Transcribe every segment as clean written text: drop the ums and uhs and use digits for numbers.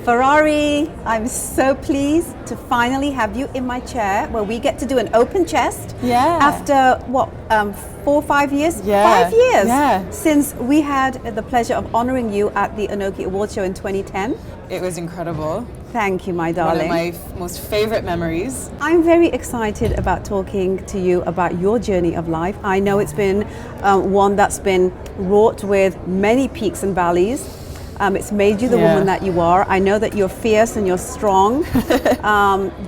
Farahri, I'm so pleased to finally have you in my chair where we get to do an open chest. Yeah. After what, 4 or 5 years? Yeah. 5 years. Yeah. Since we had the pleasure of honoring you at the Anoki Awards Show in 2010. It was incredible. Thank you, my darling. One of my most favorite memories. I'm very excited about talking to you about your journey of life. I know it's been one that's been wrought with many peaks and valleys. It's made you the woman that you are. I know that you're fierce and you're strong,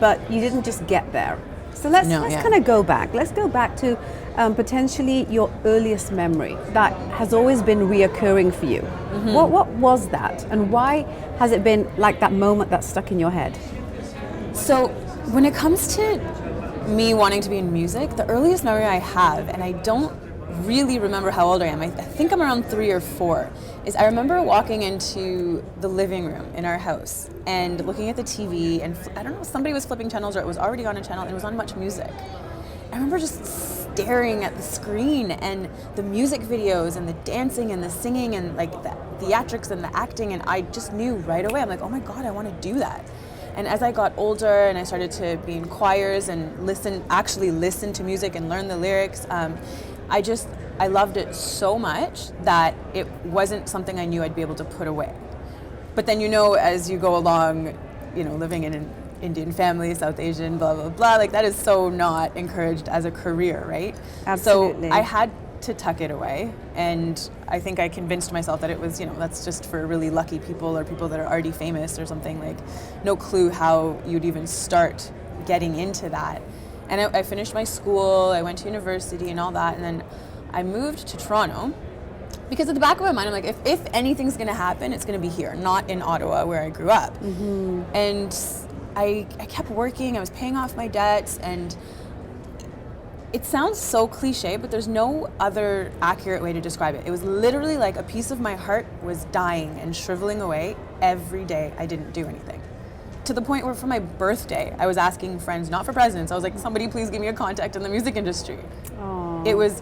but you didn't just get there. So let's kind of go back. Let's go back to potentially your earliest memory that has always been reoccurring for you. Mm-hmm. What was that, and why has it been like that moment that stuck in your head? So when it comes to me wanting to be in music, the earliest memory I have, and I don't really remember how old I am, I think I'm around 3 or 4, is I remember walking into the living room in our house and looking at the TV, and I don't know, somebody was flipping channels or it was already on a channel and it was on Much Music. I remember just staring at the screen and the music videos and the dancing and the singing and like the theatrics and the acting, and I just knew right away, I'm like, oh my God, I want to do that. And as I got older and I started to be in choirs and actually listen to music and learn the lyrics, I loved it so much that it wasn't something I knew I'd be able to put away. But then, as you go along, living in an Indian family, South Asian, blah, blah, blah, like that is so not encouraged as a career, right? Absolutely. So I had to tuck it away. And I think I convinced myself that it was, that's just for really lucky people or people that are already famous or something. Like no clue how you'd even start getting into that. And I finished my school, I went to university and all that, and then I moved to Toronto because at the back of my mind, I'm like, if anything's going to happen, it's going to be here, not in Ottawa where I grew up. Mm-hmm. And I kept working, I was paying off my debts, and it sounds so cliche, but there's no other accurate way to describe it. It was literally like a piece of my heart was dying and shriveling away every day I didn't do anything. To the point where for my birthday, I was asking friends, not for presents, I was like, somebody please give me a contact in the music industry. Aww. It was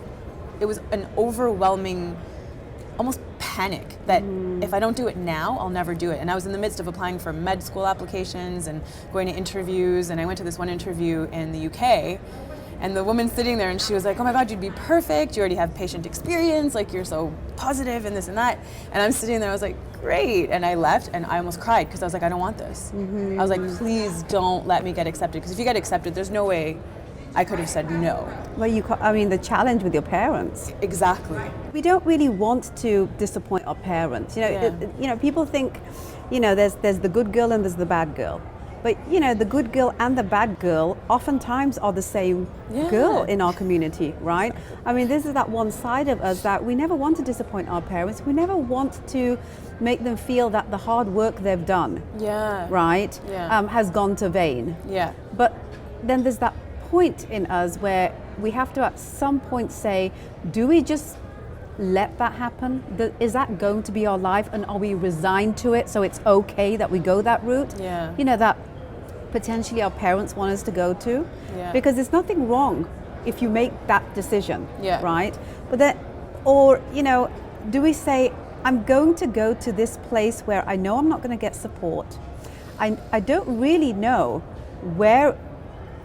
an overwhelming, almost panic that if I don't do it now, I'll never do it. And I was in the midst of applying for med school applications and going to interviews, and I went to this one interview in the UK, and the woman sitting there, and she was like, oh my God, you'd be perfect, you already have patient experience, like you're so positive and this and that. And I'm sitting there, I was like, great. And I left and I almost cried because I was like, I don't want this. Mm-hmm. I was like, please don't let me get accepted, because if you get accepted, there's no way I could have said no. Well, the challenge with your parents. Exactly. We don't really want to disappoint our parents. People think, there's the good girl and there's the bad girl. But, the good girl and the bad girl oftentimes are the same girl in our community, right? I mean, this is that one side of us that we never want to disappoint our parents. We never want to make them feel that the hard work they've done, right, has gone to vain. Yeah. But then there's that point in us where we have to at some point say, do we just let that happen? Is that going to be our life, and are we resigned to it so it's okay that we go that route? Yeah. That potentially our parents want us to go to, because there's nothing wrong if you make that decision, right? But then, or do we say, I'm going to go to this place where I know I'm not going to get support. I don't really know where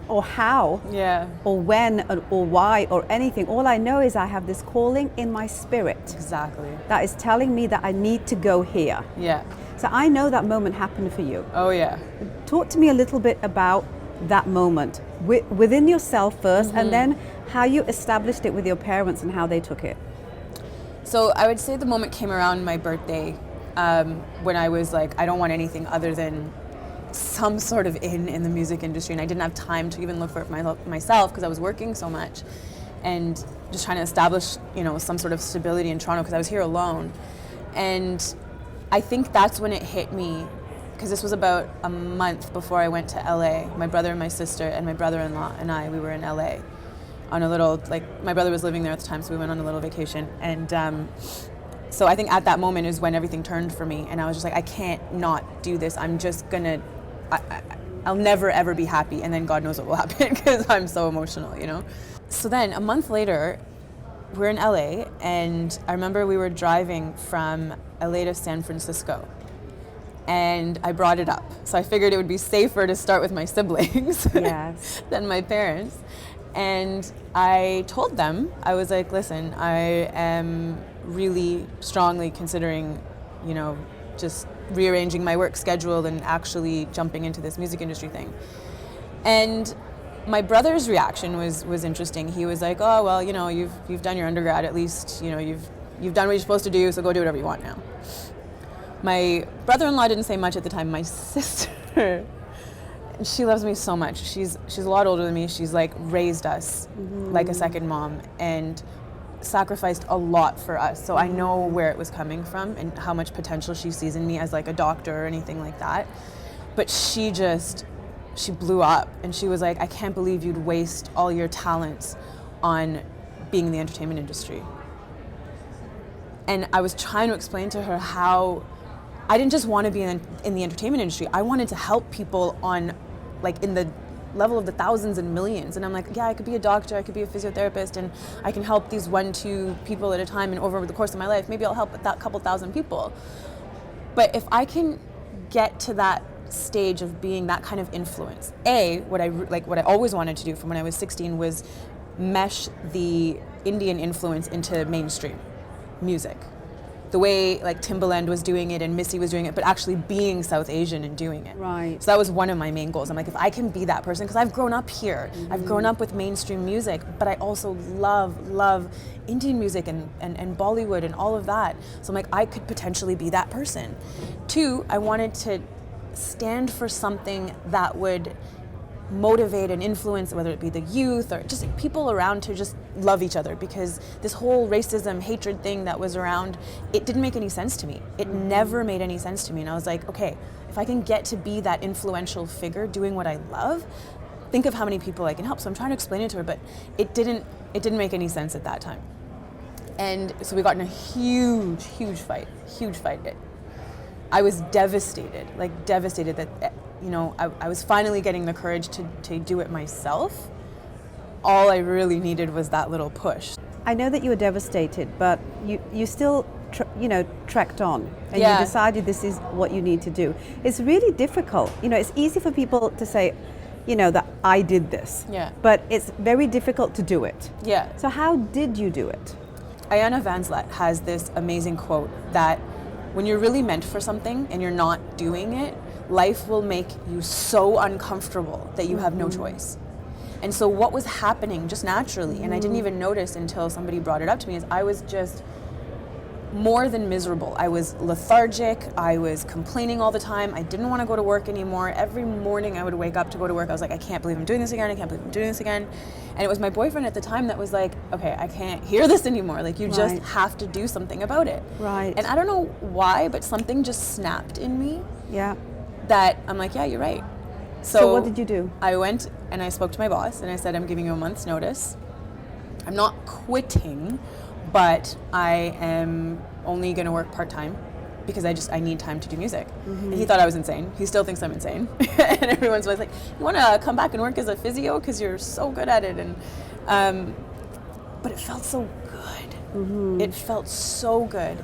or how or when or why or anything. All I know is I have this calling in my spirit. Exactly. That is telling me that I need to go here. Yeah. So I know that moment happened for you. Oh yeah. Talk to me a little bit about that moment within yourself first, and then how you established it with your parents and how they took it. So I would say the moment came around my birthday, when I was like, I don't want anything other than some sort of in the music industry, and I didn't have time to even look for it myself because I was working so much and just trying to establish some sort of stability in Toronto because I was here alone. And I think that's when it hit me, because this was about a month before I went to LA. My brother and my sister and my brother-in-law and we were in LA on a little, my brother was living there at the time, so we went on a little vacation. And so I think at that moment is when everything turned for me, and I was just like, I can't not do this. I'm just gonna, I'll never ever be happy, and then God knows what will happen because I'm so emotional, So then a month later, we're in LA, and I remember we were driving from LA to San Francisco, and I brought it up. So I figured it would be safer to start with my siblings Yes. than my parents. And I told them, I was like, listen, I am really strongly considering, you know, just rearranging my work schedule and actually jumping into this music industry thing. And my brother's reaction was interesting. He was like, oh, well, you know, you've done your undergrad, at least, you know, you've done what you're supposed to do, so go do whatever you want now. My brother-in-law didn't say much at the time. My sister, she loves me so much. She's a lot older than me. She's like raised us like a second mom and sacrificed a lot for us. So I know where it was coming from and how much potential she sees in me as like a doctor or anything like that. But she blew up and she was like, I can't believe you'd waste all your talents on being in the entertainment industry. And I was trying to explain to her how I didn't just want to be in the entertainment industry. I wanted to help people on, like, in the level of the thousands and millions. And I'm like, yeah, I could be a doctor, I could be a physiotherapist, and I can help these 1-2 people at a time. And over the course of my life, maybe I'll help that couple thousand people. But if I can get to that stage of being that kind of influence, what I always wanted to do from when I was 16 was mesh the Indian influence into mainstream music. The way like Timbaland was doing it and Missy was doing it, but actually being South Asian and doing it. Right. So that was one of my main goals. I'm like, if I can be that person, because I've grown up here, I've grown up with mainstream music, but I also love Indian music and Bollywood and all of that. So I'm like, I could potentially be that person. 2, I wanted to stand for something that would motivate and influence, whether it be the youth or just people around, to just love each other, because this whole racism, hatred thing that was around, it didn't make any sense to me. It never made any sense to me. And I was like, okay, if I can get to be that influential figure doing what I love, think of how many people I can help. So I'm trying to explain it to her, but it didn't make any sense at that time. And so we got in a huge fight. I was devastated that, you know, I was finally getting the courage to do it myself. All I really needed was that little push. I know that you were devastated, but you still, trekked on, and Yeah. you decided this is what you need to do. It's really difficult. You know, it's easy for people to say, you know, that I did this. Yeah. But it's very difficult to do it. Yeah. So how did you do it? Ayanna Vanslet has this amazing quote that when you're really meant for something and you're not doing it, life will make you so uncomfortable that you have no choice. And so what was happening just naturally, and I didn't even notice until somebody brought it up to me, is I was just more than miserable. I was lethargic, I was complaining all the time, I didn't want to go to work anymore. Every morning I would wake up to go to work, I was like, I can't believe I'm doing this again, And it was my boyfriend at the time that was like, okay, I can't hear this anymore. Like, you just Right. have to do something about it. Right. And I don't know why, but something just snapped in me Yeah. that I'm like, yeah, you're right. So what did you do? I went and I spoke to my boss and I said, I'm giving you a month's notice. I'm not quitting, but I am only going to work part-time because I need time to do music. And he thought I was insane. He still thinks I'm insane. And everyone's always like, you want to come back and work as a physio because you're so good at it. And but it felt so good. It felt so good.